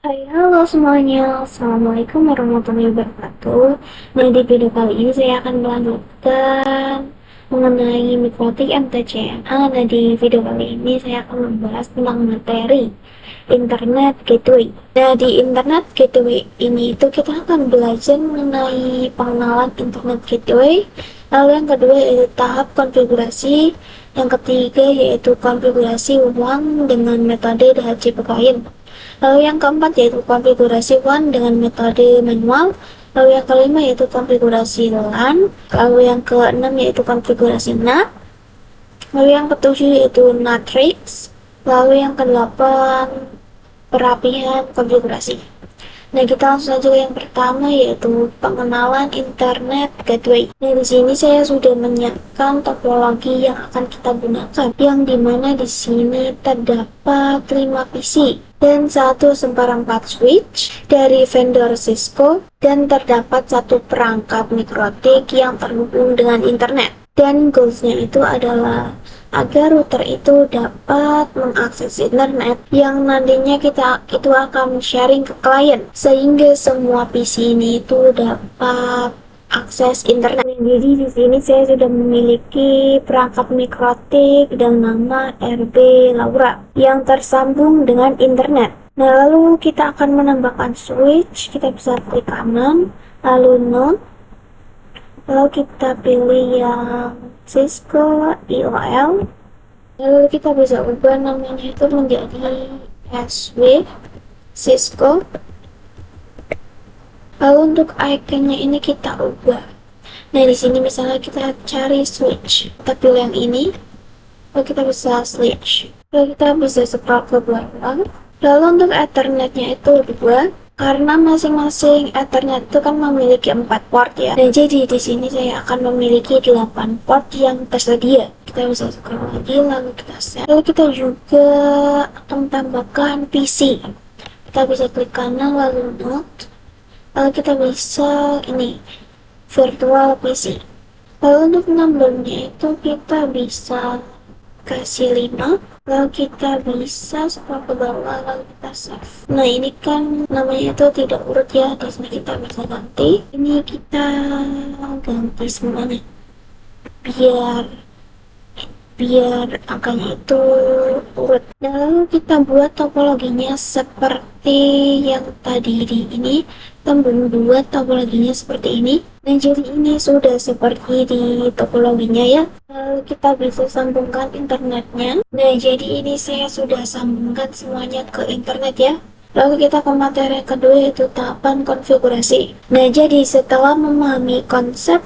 Hai, halo semuanya. Assalamualaikum warahmatullahi wabarakatuh. Nah, di video kali ini saya akan melanjutkan mengenai mikrotik MTCNA. Nah, di video kali ini saya akan membahas tentang materi Internet Gateway. Nah, di Internet Gateway ini itu kita akan belajar mengenai pengenalan Internet Gateway. Lalu yang kedua yaitu tahap konfigurasi. Yang ketiga yaitu konfigurasi ulang dengan metode DHCP client. Lalu yang keempat yaitu konfigurasi WAN dengan metode manual. Lalu yang kelima yaitu konfigurasi LAN. Lalu yang keenam yaitu konfigurasi NAT. Lalu yang ketujuh yaitu matrix. Lalu yang kedelapan perapian konfigurasi. Nah, kita langsung saja ke yang pertama yaitu pengenalan Internet Gateway. Nah, di sini saya sudah menyiapkan topologi yang akan kita gunakan, yang dimana di sini terdapat 5 PC dan 1/4 switch dari vendor Cisco, dan terdapat satu perangkat mikrotik yang terhubung dengan internet. Dan goalsnya itu adalah agar router itu dapat mengakses internet yang nantinya itu akan sharing ke klien, sehingga semua PC ini itu dapat akses internet. Jadi di sini saya sudah memiliki perangkat mikrotik dengan nama RB Laura yang tersambung dengan internet. Nah, lalu kita akan menambahkan switch. Kita bisa klik kanan, lalu node, lalu kita pilih yang Cisco IOL. Lalu kita bisa ubah namanya itu menjadi SW Cisco. Lalu untuk iconnya ini kita ubah. Nah, di sini misalnya kita cari switch, kita pilih yang ini. Lalu kita bisa switch. Lalu kita bisa scroll ke belakang. Lalu untuk ethernetnya itu 2. Karena masing-masing Ethernet itu kan memiliki 4 port ya. Nah, jadi di sini saya akan memiliki 8 port yang tersedia. Kita bisa scroll lagi, lalu kita set. Lalu kita juga akan tambahkan PC. Kita bisa klik kanan lalu node. Lalu kita bisa ini virtual PC. Lalu untuk numbernya itu kita bisa kasih 5. Lalu kita bisa scroll ke bawah, lalu kita save. Nah, ini kan namanya itu tidak urut ya. Di sini kita bisa ganti. Ini kita ganti semuanya biar angkanya itu urut. Nah, lalu kita buat topologinya seperti yang tadi di ini. Kita membuat topologinya seperti ini. Nah, jadi ini sudah seperti di topologinya ya. Lalu kita bisa sambungkan internetnya. Nah, jadi ini saya sudah sambungkan semuanya ke internet ya. Lalu kita ke materi kedua yaitu tahapan konfigurasi. Nah, jadi setelah memahami konsep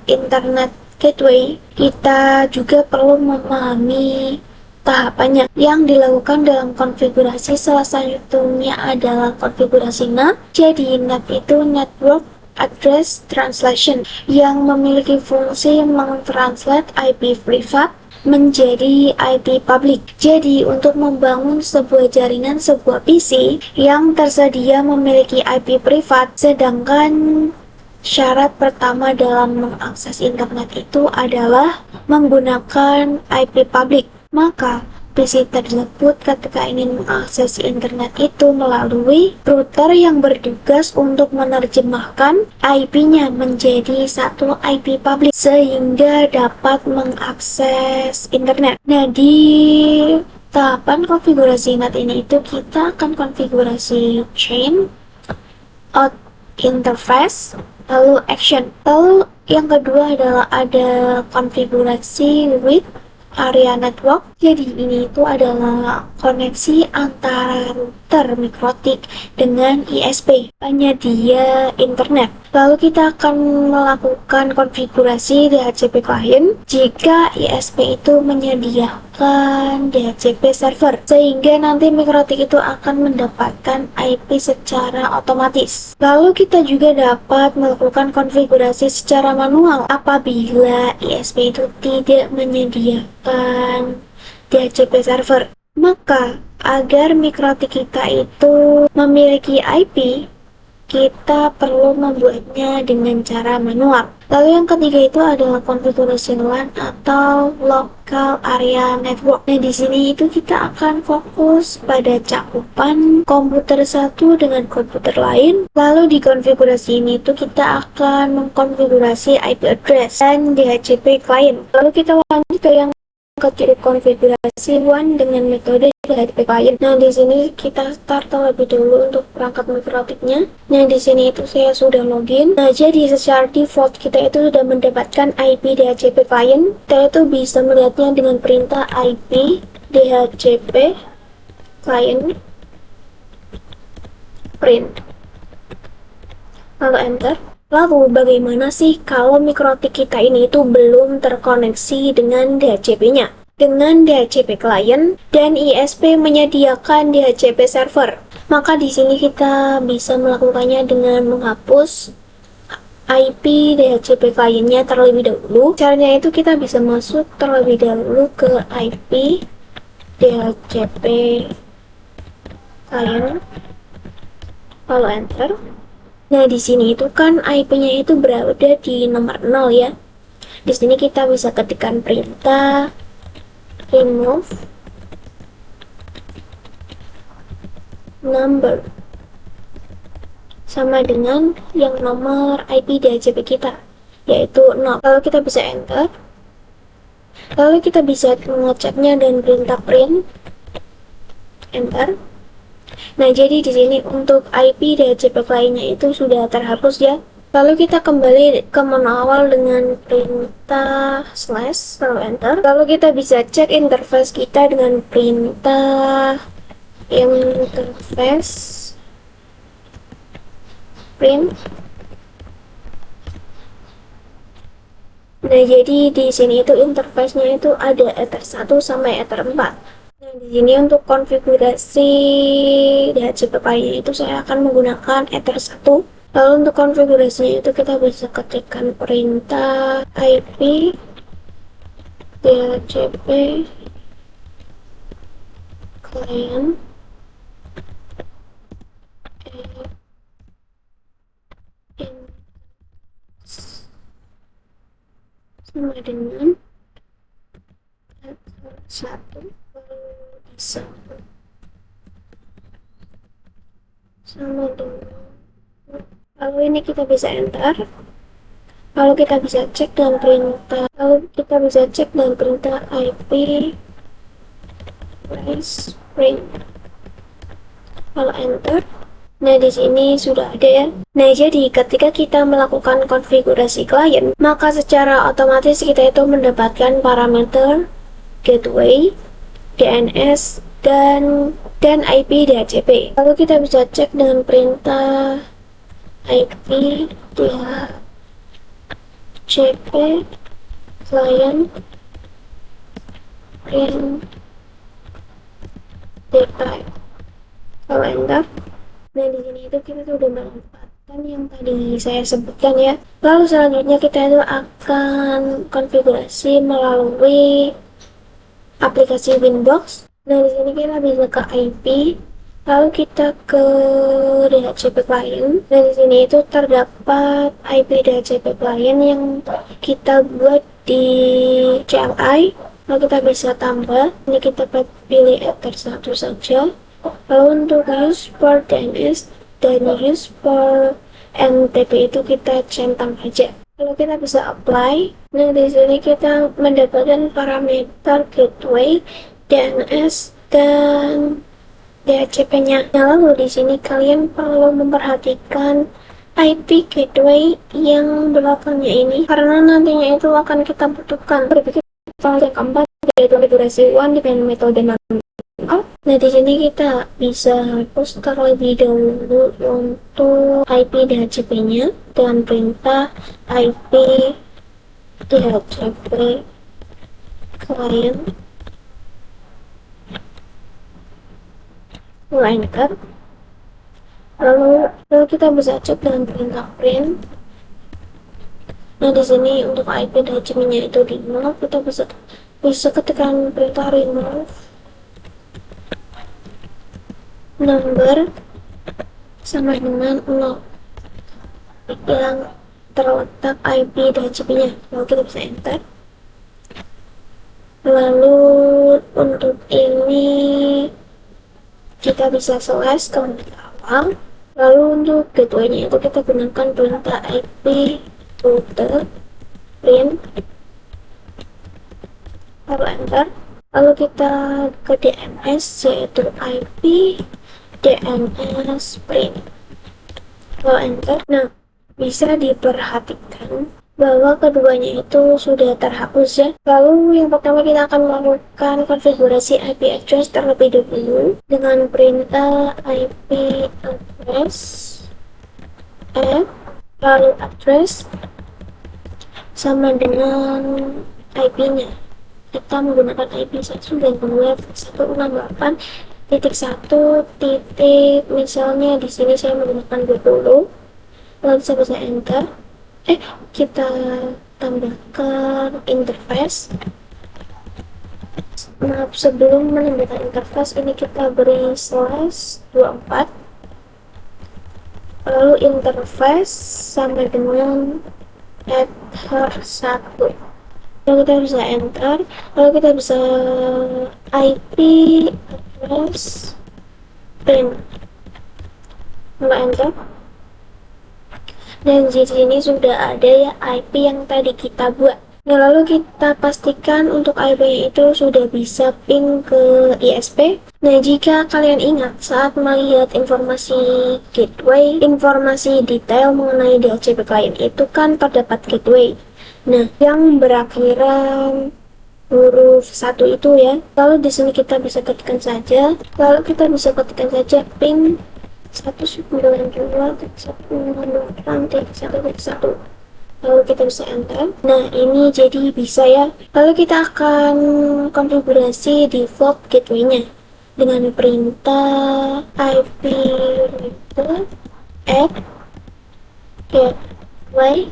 internet gateway, kita juga perlu memahami tahapannya yang dilakukan dalam konfigurasi. Salah satunya adalah konfigurasi NAT. Jadi NAT itu Network Address Translation, yang memiliki fungsi mentranslate IP privat menjadi IP public. Jadi untuk membangun sebuah jaringan, sebuah PC yang tersedia memiliki IP privat, sedangkan syarat pertama dalam mengakses internet itu adalah menggunakan IP public. Maka PC tersebut ketika ingin mengakses internet itu melalui router yang bertugas untuk menerjemahkan IP-nya menjadi satu IP public sehingga dapat mengakses internet. Nah, di tahapan konfigurasi NAT ini itu kita akan konfigurasi chain, out interface, lalu action. Lalu yang kedua adalah ada konfigurasi with area network. Jadi ini itu adalah koneksi antara router mikrotik dengan ISP, penyedia internet. Lalu kita akan melakukan konfigurasi DHCP client jika ISP itu menyediakan DHCP server, sehingga nanti mikrotik itu akan mendapatkan IP secara otomatis. Lalu kita juga dapat melakukan konfigurasi secara manual apabila ISP itu tidak menyediakan DHCP server. Maka agar mikrotik kita itu memiliki IP, kita perlu membuatnya dengan cara manual. Lalu yang ketiga itu adalah konfigurasi LAN atau local area network. Nah, di sini itu kita akan fokus pada cakupan komputer satu dengan komputer lain. Lalu di konfigurasi ini itu kita akan mengkonfigurasi IP address dan DHCP client. Lalu kita lanjut ke yang ketiga, konfigurasi WAN dengan metode DHCP client. Nah, di sini kita start terlebih dulu untuk perangkat mikrotiknya. Nah, di sini itu saya sudah login. Nah, jadi secara default kita itu sudah mendapatkan IP DHCP client. Kita itu bisa melihatnya dengan perintah IP DHCP client print. Lalu enter. Lalu bagaimana sih kalau mikrotik kita ini itu belum terkoneksi dengan DHCP-nya? Dengan DHCP client dan ISP menyediakan DHCP server. Maka di sini kita bisa melakukannya dengan menghapus IP DHCP client-nya terlebih dahulu. Caranya itu kita bisa masuk terlebih dahulu ke IP DHCP client. Lalu enter. Nah, di sini itu kan IP-nya itu berada di nomor 0 ya. Di sini kita bisa ketikkan perintah remove number sama dengan yang nomor IP DHCP kita, yaitu 0. Lalu kita bisa enter. Lalu kita bisa mengeceknya dengan perintah print. Enter. Nah, jadi di sini untuk IP DHCP lainnya itu sudah terhapus ya. Lalu kita kembali ke menu awal dengan perintah slash, lalu enter. Lalu kita bisa cek interface kita dengan perintah interface print. Nah, jadi di sini itu interface-nya itu ada Ether 1 sampai Ether 4. Nah, di sini untuk konfigurasi DHCP lainnya itu saya akan menggunakan Ether 1. Lalu untuk konfigurasinya itu kita bisa ketikkan perintah IP DHCP client sama dengan satu sama dengan, lalu ini kita bisa enter. Lalu kita bisa cek dengan perintah IP print. Lalu enter. Nah, di sini sudah ada ya. Nah, jadi ketika kita melakukan konfigurasi klien, maka secara otomatis kita itu mendapatkan parameter gateway, DNS, dan IP DHCP. Lalu kita bisa cek dengan perintah IP DHCP client print data. Lalu enter. Nah, di sini itu kita sudah memanfaatkan yang tadi saya sebutkan ya. Lalu selanjutnya kita itu akan konfigurasi melalui aplikasi Winbox. Nah, di sini kita bisa ke IP, lalu kita ke DHCP client. Nah, di sini itu terdapat IP DHCP client yang kita buat di CLI. Lalu kita bisa tambah. Ini kita pilih Ether 1 saja. Lalu untuk use for DNS dan use for NTP itu kita centang aja. Lalu kita bisa apply. Nah, di sini kita mendapatkan parameter gateway, DNS, dan DHCP-nya. Nah, lalu di sini kalian perlu memperhatikan IP gateway yang belakangnya ini, karena nantinya itu akan kita butuhkan. Berikut yang keempat yaitu konfigurasi WAN dengan metode manual. Nah, di sini kita bisa hapus terlebih dahulu untuk IP DHCP-nya dengan perintah IP DHCP client. Lalu enter. Lalu kita bisa cek dengan perintah print. Nah, di sini untuk IP DHCP-nya itu di 0, kita bisa ketikkan perintah remove number sama dengan 0. yang terletak IP DHCP-nya. Lalu kita bisa enter. Lalu untuk ini kita bisa slash ke awal. Lalu untuk gateway-nya itu kita gunakan perintah IP router print, lalu enter. Lalu kita ke DNS yaitu IP DNS print, lalu enter. Nah, bisa diperhatikan bahwa keduanya itu sudah terhapus ya. Lalu yang pertama kita akan melakukan konfigurasi IP address terlebih dahulu dengan perintah IP address add, lalu address sama dengan IP-nya. Kita menggunakan IP 192.168.1 titik, misalnya di sini saya menggunakan 20. Lalu saya bisa enter. Kita tambahkan interface. Maaf, sebelum menambahkan interface ini kita beri slash 24, lalu interface sama dengan header 1. Lalu kita bisa enter. Lalu kita bisa IP address print, lalu enter. Dan di sini sudah ada ya IP yang tadi kita buat. Nah, lalu kita pastikan untuk IP itu sudah bisa ping ke ISP. Nah, jika kalian ingat saat melihat informasi gateway, informasi detail mengenai DHCP client itu kan terdapat gateway. Nah, yang berakhiran huruf 1 itu ya. Lalu di sini kita bisa ketikkan saja. Lalu kita bisa ketikkan saja ping 192.168.1.1. Lalu kita bisa enter. Nah, ini jadi bisa ya. Lalu kita akan konfigurasi default gateway-nya dengan perintah IP router add gateway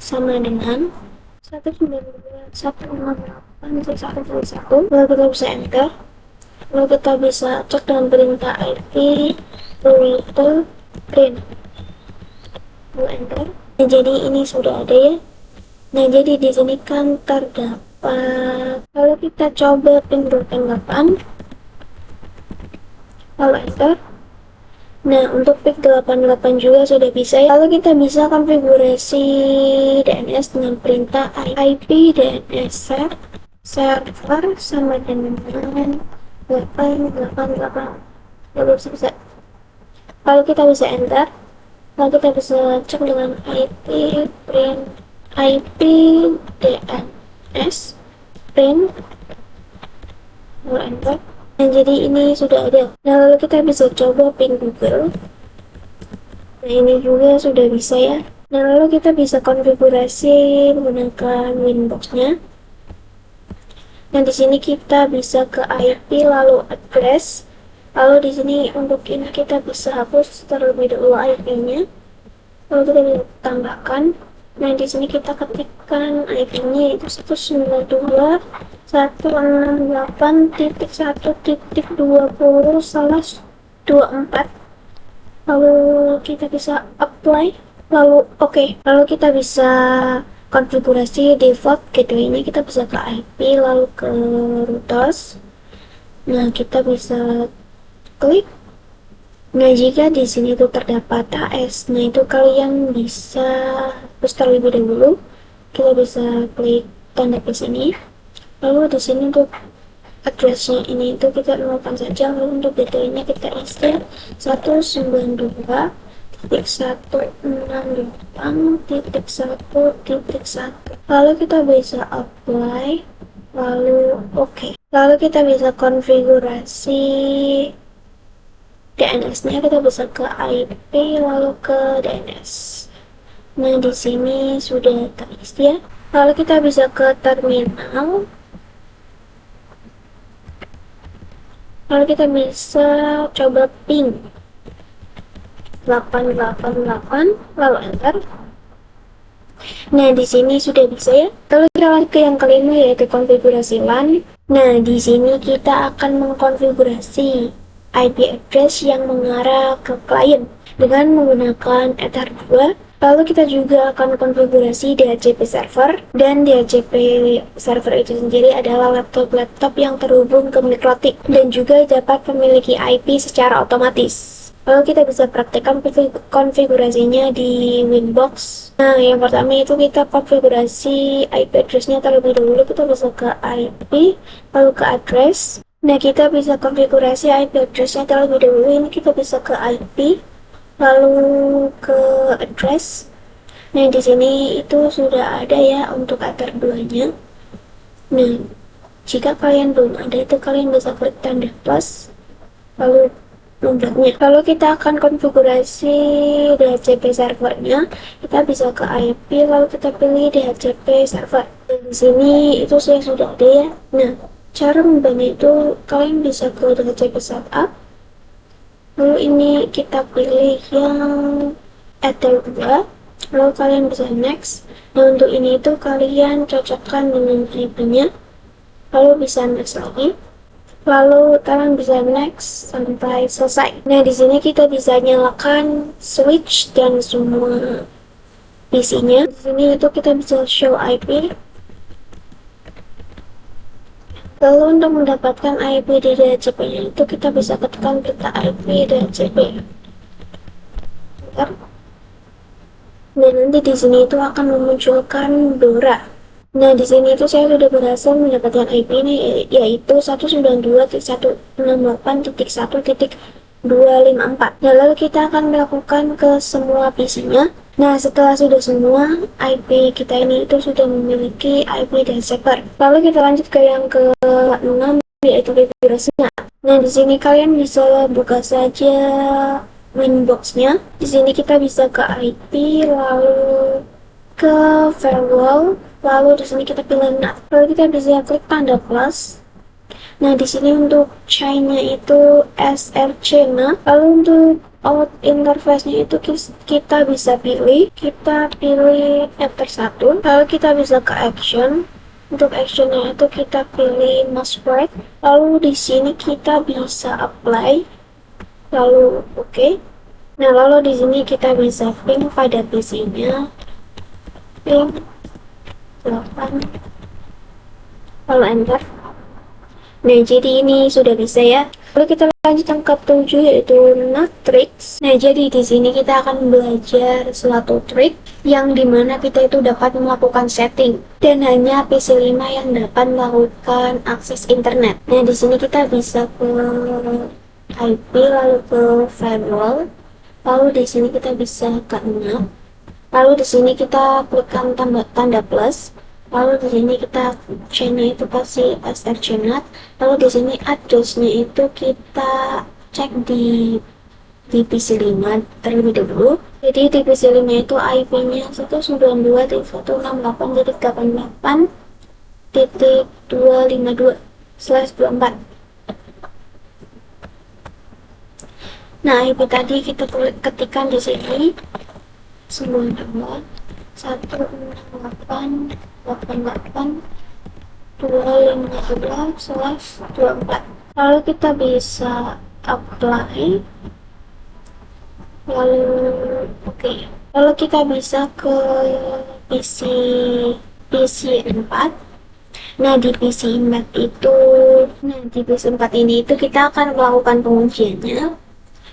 sama dengan 192.168.1.1. Lalu kita bisa enter. Lalu kita bisa cek dengan perintah IP router print, lalu enter. Nah, jadi ini sudah ada ya. Nah, jadi di sini kan terdapat. Lalu kita coba ping 88, lalu enter. Nah, untuk ping 88 juga sudah bisa ya. Lalu kita bisa konfigurasi DNS dengan perintah IP DNS server sama dengan 888. Lalu kita bisa enter. Lalu kita bisa cek dengan IP print, IP DNS print, lalu enter. Nah, jadi ini sudah ada. Nah, lalu kita bisa coba ping Google. Nah, ini juga sudah bisa ya. Nah, lalu kita bisa konfigurasi menggunakan Winbox-nya. Nah, di sini kita bisa ke IP lalu address. Lalu di sini untuk ini kita bisa hapus terlebih dahulu IP-nya. Lalu kita bisa tambahkan. Nah, di sini kita ketikkan IP-nya itu 192.1.1.20/24. Lalu kita bisa apply. Lalu lalu kita bisa konfigurasi default gateway-nya. Kita bisa ke IP lalu ke routers. Nah, kita bisa klik. Nah, jika di sini itu terdapat AS, nah itu kalian bisa hapus terlebih dahulu. Kita bisa klik tanda plus ini. Lalu di sini untuk address-nya ini itu kita nolkan saja. Lalu untuk gateway-nya kita isi 192.168.1.1. Lalu kita bisa apply, lalu lalu kita bisa konfigurasi DNS-nya. Kita bisa ke IP lalu ke DNS. Nah, di sini sudah terisi ya. Lalu kita bisa ke terminal. Lalu kita bisa coba ping 888, lalu enter. Nah, di sini sudah bisa ya. Lalu kita lanjut ke yang kelima yaitu konfigurasi LAN. Nah, di sini kita akan mengkonfigurasi IP address yang mengarah ke klien. dengan menggunakan Ether 2. Lalu kita juga akan konfigurasi DHCP server, dan DHCP server itu sendiri adalah laptop-laptop yang terhubung ke Mikrotik dan juga dapat memiliki IP secara otomatis. Lalu kita bisa praktekkan konfigurasinya di Winbox. Nah, yang pertama itu kita konfigurasi IP address-nya terlebih dahulu. Kita bisa ke IP, lalu ke address. Nah, kita bisa konfigurasi IP address-nya terlebih dahulu. Ini kita bisa ke IP, lalu ke address. Nah, di sini itu sudah ada ya untuk Ether 2-nya. Nah, jika kalian belum ada, itu kalian bisa klik tanda plus, lalu nomornya. Lalu kita akan konfigurasi DHCP servernya. Kita bisa ke IP, lalu kita pilih DHCP server. Dan di sini itu saya sudah ada ya. Nah, cara membahasnya itu kalian bisa ke DHCP setup. Lalu ini kita pilih yang Ether 2, lalu kalian bisa next. Nah, untuk ini itu kalian cocokkan dengan IP-nya, lalu bisa next lagi, lalu kalian bisa next sampai selesai. Nah, di sini kita bisa nyalakan switch dan semua PC-nya. Di sini itu kita bisa show IP. Lalu untuk mendapatkan IP di DHCP-nya itu kita bisa ketikkan peta IP DHCP. Bentar. Dan nanti di sini itu akan memunculkan DORA. Nah, di sini itu saya sudah berhasil mendapatkan IP ini, yaitu 192.168.1.254. Nah, lalu kita akan melakukan ke semua PC-nya. Nah, setelah sudah semua IP kita ini itu sudah memiliki IP dan server. Lalu kita lanjut ke yang ke-6, yaitu konfigurasinya. Nah, di sini kalian bisa buka saja Winbox-nya. Di sini kita bisa ke IP, lalu ke firewall, lalu di sini kita pilih NAT. Lalu kita bisa klik tanda plus. Nah, di sini untuk chain-nya itu SRC NAT. Lalu untuk out interface-nya itu kita bisa pilih Ether 1. Lalu kita bisa ke action. Untuk action-nya itu kita pilih password. Lalu di sini kita bisa apply. Lalu oke. Nah, lalu di sini kita bisa ping pada PC-nya. Ping 8. Lalu enter. Nah, jadi ini sudah bisa ya. Lalu kita lanjut yang ke-7, yaitu NAT tricks. Nah, jadi di sini kita akan belajar suatu trik yang dimana kita itu dapat melakukan setting dan hanya PC5 yang dapat melakukan akses internet. Nah, di sini kita bisa ke IP, lalu ke firewall, lalu di sini kita bisa ke NAT. Lalu di sini kita klikkan tanda plus. Lalu di sini kita chain-nya itu kasih SRC NAT. Lalu di sini address-nya itu kita cek di PC5 terlebih dahulu. Jadi di PC5 itu IP-nya 192.168.252/24. Nah, IP tadi kita ketikkan di sini 192.168.252/24. Lalu kita bisa apply, lalu oke. Lalu kita bisa ke PC4. Nah, di PC4 ini itu kita akan melakukan pengujiannya,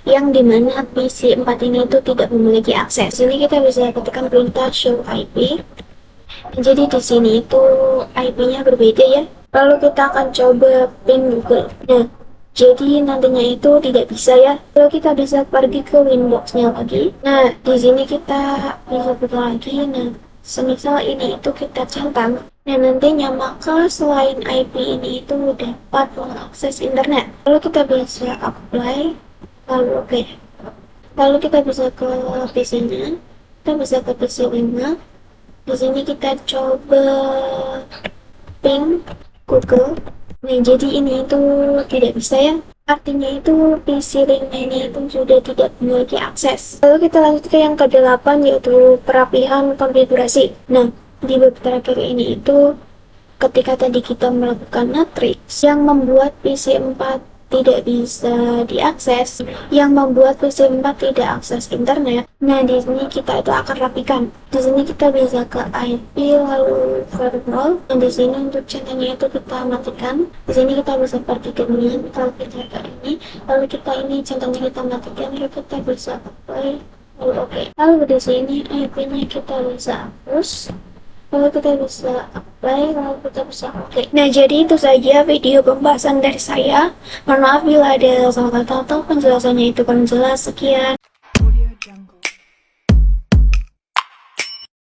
yang dimana PC4 ini itu tidak memiliki akses. Di sini kita bisa ketikkan perintah show IP. Jadi di sini itu IP-nya berbeda ya. Lalu kita akan coba ping Google. Nah, jadi nantinya itu tidak bisa ya. Lalu kita bisa pergi ke Winbox-nya lagi. Nah, di sini kita bisa buka lagi. Nah, semisal ini itu kita centang. Nah, nantinya maka selain IP ini itu dapat mengakses internet. Lalu kita bisa apply. Lalu oke. Lalu kita bisa ke PC-nya. Kita bisa ke PC5. Di sini kita coba ping Google. Nah, jadi ini itu tidak bisa ya. Artinya itu PC5 ini itu sudah tidak memiliki akses. Lalu kita lanjut ke yang ke-8, yaitu perapihan konfigurasi. Nah, di bab terakhir ini itu ketika tadi kita melakukan matriks yang membuat PC4 tidak bisa diakses, yang membuat PC 4 tidak akses internet. Nah, di sini kita itu akan rapikan. Di sini kita bisa ke IP lalu firewall. Dan di sini untuk centangnya itu kita matikan. Di sini kita bisa pergi ke ini, kalau kita ke ini, lalu kita ini centangnya kita matikan, lalu kita bisa apply, lalu oke. Lalu di sini IP-nya kita bisa hapus. Lalu kita bisa apply, lalu kita bisa oke. Nah, jadi itu saja video pembahasan dari saya. Mohon maaf bila ada salah kata atau penjelasannya itu kurang jelas. Sekian.